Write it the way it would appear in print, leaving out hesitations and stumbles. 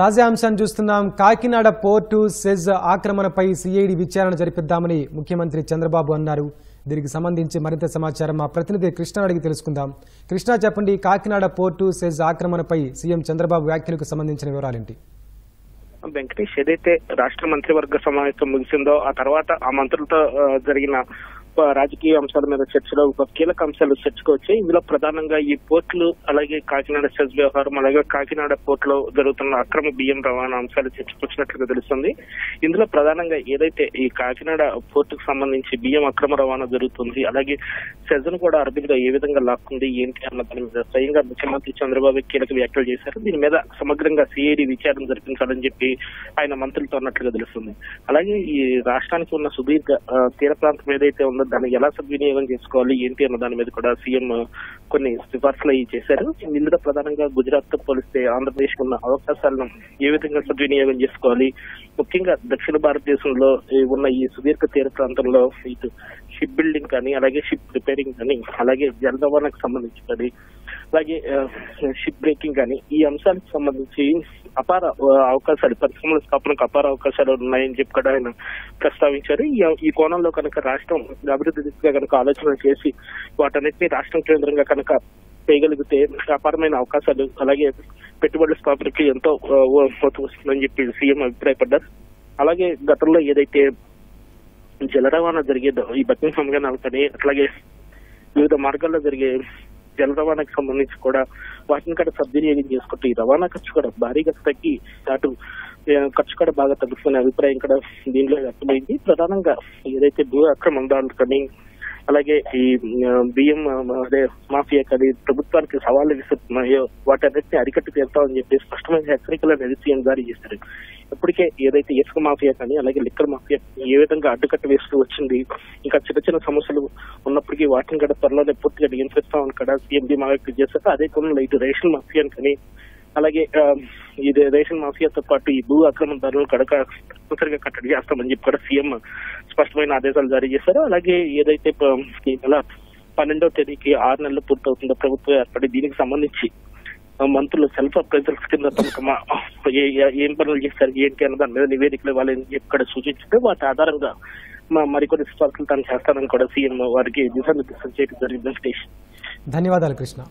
తాజా అంశాన్ని చూస్తున్నాం. కాకినాడ పోర్టు సెజ్ ఆక్రమణపై సిఐడి విచారణ జరిపిద్దామని ముఖ్యమంత్రి చంద్రబాబు అన్నారు. దీనికి సంబంధించి మరింత సమాచారం మా ప్రతినిధి కృష్ణ అడిగి తెలుసుకుందాం. కృష్ణ, చెప్పండి, కాకినాడ పోర్టు సెజ్ ఆక్రమణపై సీఎం చంద్రబాబు వ్యాఖ్యలకు సంబంధించిన వివరాలేంటి? వెంకటేష్, ఏదైతే రాష్ట్ర మంత్రివర్గ సమావేశం ముగిసిందో ఆ తర్వాత ఆ మంత్రులతో జరిగిన రాజకీయ అంశాల మీద చర్చలో ఒక కీలక అంశాలు చర్చకు వచ్చాయి. ఇందులో ప్రధానంగా ఈ పోర్టులు, అలాగే కాకినాడ సెజ్ వ్యవహారం, అలాగే కాకినాడ పోర్టులో జరుగుతున్న అక్రమ బియ్యం రవాణా అంశాలు చర్చకు వచ్చినట్లుగా తెలుస్తుంది. ఇందులో ప్రధానంగా ఏదైతే ఈ కాకినాడ పోర్టుకు సంబంధించి బియ్యం అక్రమ రవాణా జరుగుతుంది, అలాగే సెజ్ ను కూడా అరబిగా ఏ విధంగా లాక్కుంది ఏంటి అన్న దాని మీద స్వయంగా ముఖ్యమంత్రి చంద్రబాబు కీలక వ్యాఖ్యలు చేశారు. దీని మీద సమగ్రంగా సిఐడి విచారణ జరిపించాలని చెప్పి ఆయన మంత్రులతో అన్నట్లుగా తెలుస్తుంది. అలాగే ఈ రాష్ట్రానికి ఉన్న సుదీర్ఘ తీర ప్రాంతం ఏదైతే ఉందో దాన్ని ఎలా సద్వినియోగం చేసుకోవాలి ఏంటి అన్న దాని మీద కూడా సీఎం కొన్ని సిఫార్సులు చేశారు. ఇందులో ప్రధానంగా గుజరాత్ తో పోలిస్తే ఆంధ్రప్రదేశ్ ఉన్న అవకాశాలను ఏ విధంగా సద్వినియోగం చేసుకోవాలి, ముఖ్యంగా దక్షిణ భారతదేశంలో ఉన్న ఈ సుదీర్ఘ తీర ప్రాంతంలో ఇటు షిప్ బిల్డింగ్ కానీ, అలాగే షిప్ రిపేరింగ్ కానీ, అలాగే జల రవాణాకు సంబంధించి కానీ, అలాగే షిప్ బ్రేకింగ్ కానీ ఈ అంశాలకు సంబంధించి అపార అవకాశాలు, పరిశ్రమల స్థాపనకు అపార అవకాశాలు ఉన్నాయని చెప్పి కూడా ఆయన ప్రస్తావించారు. ఈ కోణంలో కనుక రాష్ట్రం అభివృద్ధి దిశగా కనుక ఆలోచన చేసి వాటన్నిటినీ రాష్ట్రం కేంద్రంగా కనుక చేయగలిగితే అపారమైన అవకాశాలు, అలాగే పెట్టుబడుల స్థాపనకి ఎంతో వస్తుందని చెప్పి సీఎం అభిప్రాయపడ్డారు. అలాగే గతంలో ఏదైతే జల రవాణా జరిగేదో ఈ బకింగ్హామ్ కానీ, అట్లాగే వివిధ మార్గాల్లో జరిగే జల రవాణాకి సంబంధించి కూడా వాటిని కూడా సద్వినియోగం చేసుకుంటూ ఈ రవాణా ఖర్చు కూడా భారీగా తగ్గి అటు ఖర్చు కూడా బాగా తగ్గుతున్న అభిప్రాయం కూడా దీనిలో వ్యక్తమైంది. ప్రధానంగా ఏదైతే భూ అక్రమందారులు కానీ, అలాగే ఈ బియ్యం అదే మాఫియా కానీ ప్రభుత్వానికి సవాళ్లు విసురుతున్నాయో వాటన్నిటిని అరికట్టు తీరుతామని చెప్పి స్పష్టమైన హెచ్చరికలు అనేది సీఎం జారీ చేశారు. ఇప్పటికే ఏదైతే ఇసుక మాఫియా కానీ, అలాగే లిక్కర్ మాఫియా ఏ విధంగా అడ్డుకట్ట వేస్తూ వచ్చింది, ఇంకా చిన్న చిన్న సమస్యలు ఉన్నప్పటికీ వాటిని కూడా త్వరలోనే పూర్తిగా నియంత్రిస్తామని కూడా సీఎం ధీమా వ్యక్తం చేశారు. అదే కోణంలో ఇటు రేషన్ మాఫియాని కానీ, అలాగే ఇది రేషన్ మాఫియాతో పాటు ఈ భూ అక్రమదారులను కడక తప్పనిసరిగా కట్టడి చేస్తామని చెప్పి కూడా సీఎం స్పష్టమైన ఆదేశాలు జారీ చేశారు. అలాగే ఏదైతే ఈ నెల 12వ తేదీకి 6 నెలలు పూర్తవుతుందో ప్రభుత్వం ఏర్పడి దీనికి సంబంధించి మంత్రులు సెల్ఫ్ అప్రైజల్స్ కింద ఏం పనులు చేస్తారు ఏంటి అన్న దాని మీద నివేదికలు ఇవ్వాలని చెప్పి కూడా సూచించారు. వాటి ఆధారంగా మరికొన్ని సిఫార్సులు తాను చేస్తానని కూడా సీఎం వారికి దిశానిర్దేశం చేయడం జరిగింది. ధన్యవాదాలు కృష్ణ.